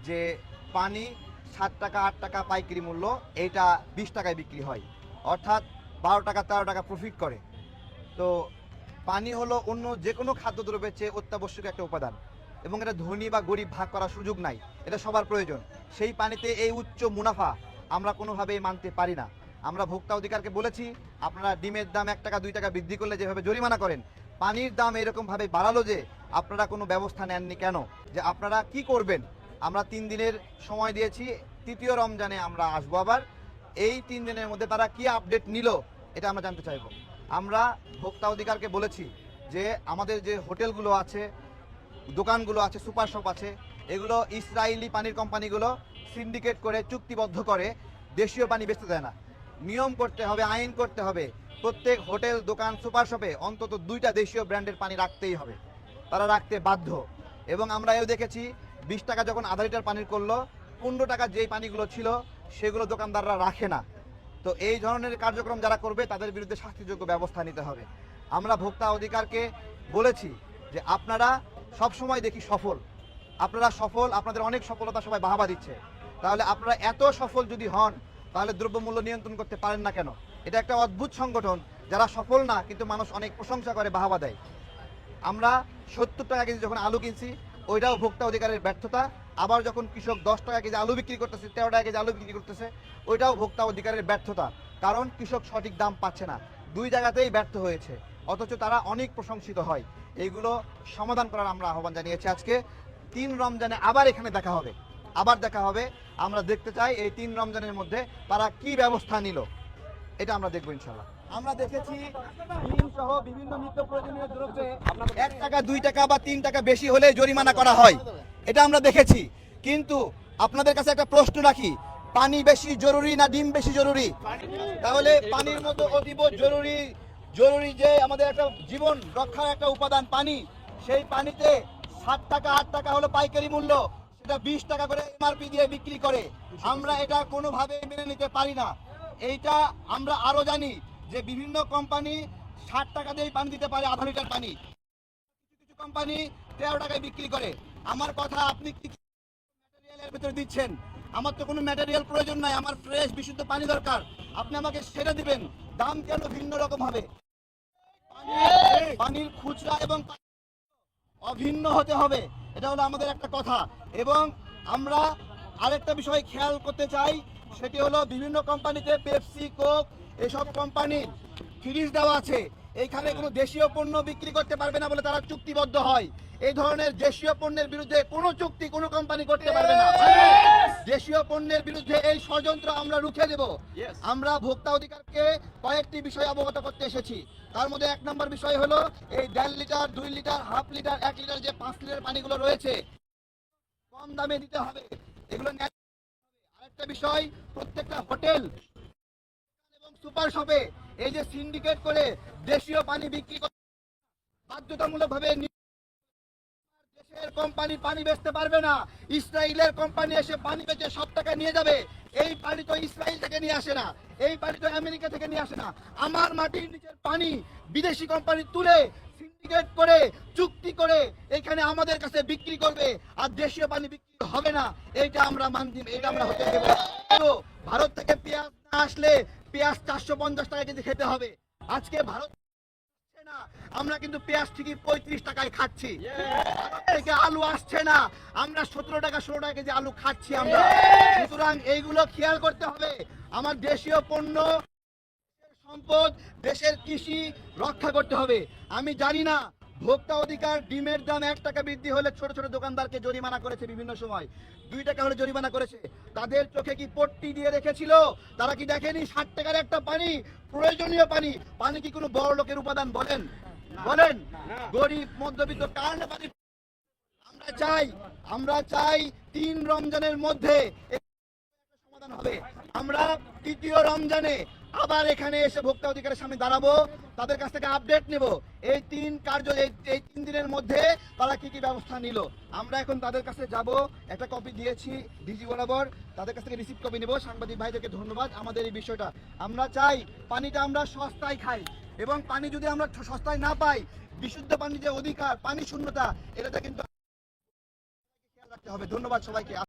যে পানি 7 টাকা 8 টাকা পাইকারি মূল্য, এইটা 20 টাকায় বিক্রি হয়, অর্থাৎ 12 টাকা 13 টাকা প্রফিট করে। তো পানি হলো অন্য যে কোনো খাদ্যদ্রব্যের চেয়ে অত্যাবশ্যক একটা উপাদান, এবং এটা ধনী বা গরিব ভাগ করার সুযোগ নাই, এটা সবার প্রয়োজন। সেই পানিতে এই উচ্চ মুনাফা আমরা কোনোভাবেই মানতে পারি না। আমরা ভোক্তা অধিকারকে বলেছি, আপনারা ডিমের দাম 1 টাকা 2 টাকা বৃদ্ধি করলে যেভাবে জরিমানা করেন, পানির দাম এরকমভাবে বাড়ালো যে আপনারা কোনো ব্যবস্থা নেননি কেন, যে আপনারা কি করবেন? আমরা 3 দিনের সময় দিয়েছি, তৃতীয় রমজানে আমরা আসবো আবার। এই 3 দিনের মধ্যে তারা কি আপডেট নিল এটা আমরা জানতে চাইব। আমরা ভোক্তা অধিকারকে বলেছি যে আমাদের যে হোটেলগুলো আছে, দোকানগুলো আছে, সুপার শপ আছে, এগুলো ইসরায়েলি পানির কোম্পানিগুলো সিন্ডিকেট করে চুক্তিবদ্ধ করে দেশীয় পানি বেচতে দেয় না। নিয়ম করতে হবে, আইন করতে হবে, প্রত্যেক হোটেল দোকান সুপার শপে অন্তত 2টা দেশীয় ব্র্যান্ডের পানি রাখতেই হবে, তারা রাখতে বাধ্য। এবং আমরা এও দেখেছি 20 টাকা যখন আধা লিটার পানির করলো, 15 টাকা যেই পানিগুলো ছিল সেগুলো দোকানদাররা রাখে না। তো এই ধরনের কার্যক্রম যারা করবে তাদের বিরুদ্ধে শাস্তিযোগ্য ব্যবস্থা নিতে হবে। আমরা ভোক্তা অধিকারকে বলেছি যে আপনারা সব সময় দেখি সফল, আপনারা সফল, আপনাদের অনেক সফলতা সবাই বাহাবা দিচ্ছে, তাহলে আপনারা এত সফল যদি হন তাহলে দ্রব্যমূল্য নিয়ন্ত্রণ করতে পারেন না কেন? এটা একটা অদ্ভুত সংগঠন, যারা সফল না কিন্তু মানুষ অনেক প্রশংসা করে, বাহাবা দেয়। আমরা 70 টাকা কেজি যখন আলু কিনছি, ওইটাও ভোক্তা অধিকারের ব্যর্থতা। আবার যখন কৃষক 10 টাকা কেজি আলু বিক্রি করতেছে, 13 টাকা কেজি আলু বিক্রি করতেছে, ওইটাও ভোক্তা অধিকারের ব্যর্থতা, কারণ কৃষক সঠিক দাম পাচ্ছে না। 2 জায়গাতেই ব্যর্থ হয়েছে, অথচ তারা অনেক প্রশংসিত হয়। এইগুলো সমাধান করার আমরা আহ্বান জানিয়েছি। আজকে 3 রমজানে আবার এখানে দেখা হবে, আবার দেখা হবে। আমরা দেখতে চাই এই 3 রমজানের মধ্যে তারা কি ব্যবস্থা নিল, এটা আমরা দেখবো ইনশাল্লাহ। আমরা দেখেছি ডিম সহ বিভিন্ন নিত্য প্রয়োজনীয় দ্রব্যে 1 টাকা 2 টাকা বা 3 টাকা বেশি হলে জরিমানা করা হয়, এটা আমরা দেখেছি। কিন্তু আপনাদের কাছে একটা প্রশ্ন রাখি, পানি বেশি জরুরি না ডিম বেশি জরুরি? তাহলে পানির মতো অতীব জরুরি জরুরি যে আমাদের একটা জীবন রক্ষার একটা উপাদান পানি, সেই পানিতে 7 টাকা 8 টাকা হলো পাইকারি মূল্য, সেটা 20 টাকা করে এমআরপি দিয়ে বিক্রি করে। আমরা এটা কোনোভাবেই মেনে নিতে পারি না। এইটা আমরা আরো জানি যে বিভিন্ন কোম্পানি 60 টাকা দিয়ে পানি দিতে পারে আধা লিটার পানি, কিছু কোম্পানি 13 টাকায় বিক্রি করে। আমার কথা, আপনি কি ম্যাটেরিয়ালের ভিতরে দিচ্ছেন? আমার তো কোনো ম্যাটেরিয়াল প্রয়োজন নাই, আমার ফ্রেশ বিশুদ্ধ পানি দরকার, আপনি আমাকে সেটা দিবেন। দাম কেন ভিন্ন রকম হবে? পানির খুচরা এবং অভিন্ন হতে হবে, এটা হলো আমাদের একটা কথা। এবং আমরা আরেকটা বিষয় খেয়াল করতে চাই, সেটি হলো বিভিন্ন কোম্পানিতে পেপসি, কোক, এসব কোম্পানির ফ্রিজ দেওয়া আছে, এইখানে কোনো দেশীয় পণ্য বিক্রি করতে পারবে না বলে তারা চুক্তিবদ্ধ হয়। এই ধরনের দেশীয় পণ্যের বিরুদ্ধে কোনো চুক্তি কোনো কোম্পানি করতে পারবে না। দেশীয় পণ্যের বিরুদ্ধে এই ষড়যন্ত্র আমরা রুখে দেব। আমরা ভোক্তা অধিকারকে কয়েকটি বিষয় অবগত করতে এসেছি। তার মধ্যে 1 নম্বর বিষয় হলো এই 1.5 litre 2 litre half litre 1 litre যে 5 লিটার পানিগুলো রয়েছে কম দামে দিতে হবে, এগুলো। আরেকটা বিষয়, প্রত্যেকটা হোটেল এবং সুপার শপে এই যে সিন্ডিকেট করে দেশীয় পানি বিক্রি করে বাধ্যতামূলকভাবে দেশের কোম্পানি পানি বেচতে পারবে না। ইসরায়েলের কোম্পানি এসে পানি বেচে সব টাকা নিয়ে যাবে। এই পানি তো ইসরায়েল থেকে নিয়ে আসে না, এই পানি তো আমেরিকা থেকে নিয়ে আসে না। আমার মাটির নিচের পানি বিদেশি কোম্পানি তুলে সিন্ডিকেট করে চুক্তি করে এখানে আমাদের কাছে বিক্রি করবে, আর দেশীয় পানি বিক্রি হবে না। এইটা আমরা মানছি, এটা আমরা হতে দেব না। ভারত থেকে পেঁয়াজ না আসলে পেঁয়াজ 450 টাকা কেজি খেতে হবে। আজকে ভারত না, আমরা কিন্তু পেঁয়াজ ঠিকই 35 টাকায় খাচ্ছি। থেকে আলু আসছে না, আমরা 17 টাকা 16 টাকা কেজি আলু খাচ্ছি আমরা। সুতরাং এইগুলো খেয়াল করতে হবে। আমার দেশীয় পণ্য, সম্পদ, দেশের কৃষি রক্ষা করতে হবে। আমি জানি না ভোক্তা অধিকার ডিমের দাম 1 টাকা বৃদ্ধি হলে ছোট ছোট দোকানদারকে জরিমানা করেছে, বিভিন্ন সময় 2 টাকা হলে জরিমানা করেছে। তাদের চোখে কি পট্টি দিয়ে রেখেছিল? তারা কি দেখেনি 60 টাকার একটা পানি প্রয়োজনীয় পানি? পানি কি কোনো বড় লোকের উপাদান? বলেন বলেন, গরিব মধ্যবিত্ত কার না পানি? আমরা চাই 3 রমজানের মধ্যে সমাধান হবে। আমরা তৃতীয় রমজানে আবার এখানে এসে ভোক্তা অধিকারের সামনে দাঁড়াবো, তাদের কাছ থেকে আপডেট নেব এই 3 দিনের মধ্যে তারা কি কি ব্যবস্থা নিল। আমরা এখন তাদের কাছে যাব, একটা কপি দিয়েছি ডিজি বরাবর, তাদের কাছ থেকে রিসিভ কপি নেব। সাংবাদিক ভাইদেরকে ধন্যবাদ। আমাদের এই বিষয়টা আমরা চাই, পানিটা আমরা সস্তায় খাই, এবং পানি যদি আমরা সস্তায় না পাই, বিশুদ্ধ পানি যে অধিকার, পানি শূন্যতা, এটাতে কিন্তু খেয়াল রাখতে হবে। ধন্যবাদ সবাইকে।